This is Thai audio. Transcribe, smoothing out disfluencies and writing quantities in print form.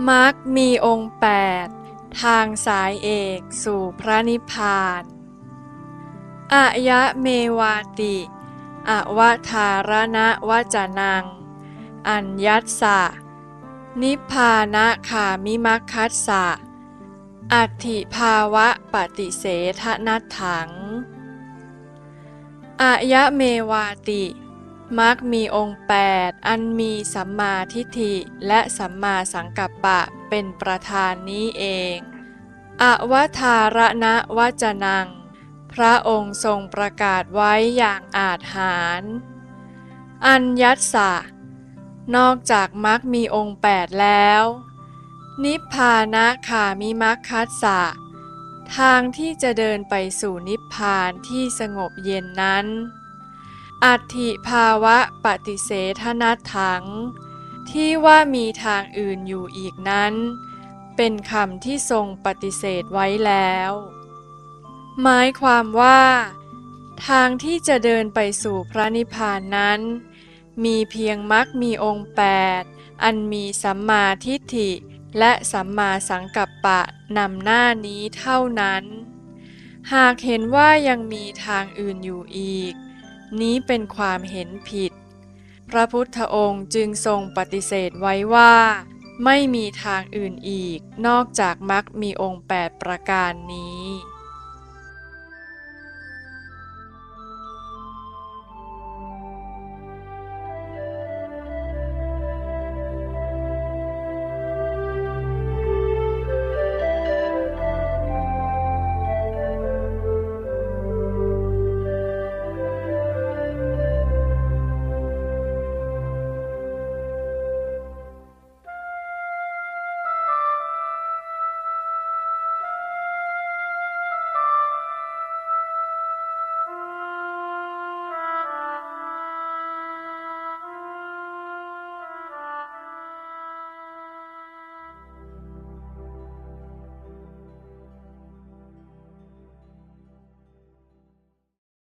มรรคมีองค์8ทางสายเอกสู่พระนิพพานอายะเมวาติอวทารณวจนังอัญญัสสะนิพพานะขามิมัคคัสสะอัตถิภาวะปฏิเสธนัตถังอายะเมวาติมรรคมีองค์8อันมีสัมมาทิฏฐิและสัมมาสังกัปปะเป็นประธานนี้เองอวทารณวจนังพระองค์ทรงประกาศไว้อย่างอาจหาญอัญญัสสะนอกจากมรรคมีองค์8แล้วนิพพานะขามิมัคคัสสะทางที่จะเดินไปสู่นิพพานที่สงบเย็นนั้นอัตถิภาวะปฏิเสธนัตถังที่ว่ามีทางอื่นอยู่อีกนั้นเป็นคำที่ทรงปฏิเสธไว้แล้วหมายความว่าทางที่จะเดินไปสู่พระนิพพานนั้นมีเพียงมรรคมีองค์8อันมีสัมมาทิฏฐิและสัมมาสังกัปปะนำหน้านี้เท่านั้นหากเห็นว่ายังมีทางอื่นอยู่อีกนี้เป็นความเห็นผิดพระพุทธองค์จึงทรงปฏิเสธไว้ว่าไม่มีทางอื่นอีกนอกจากมรรคมีองค์8ประการนี้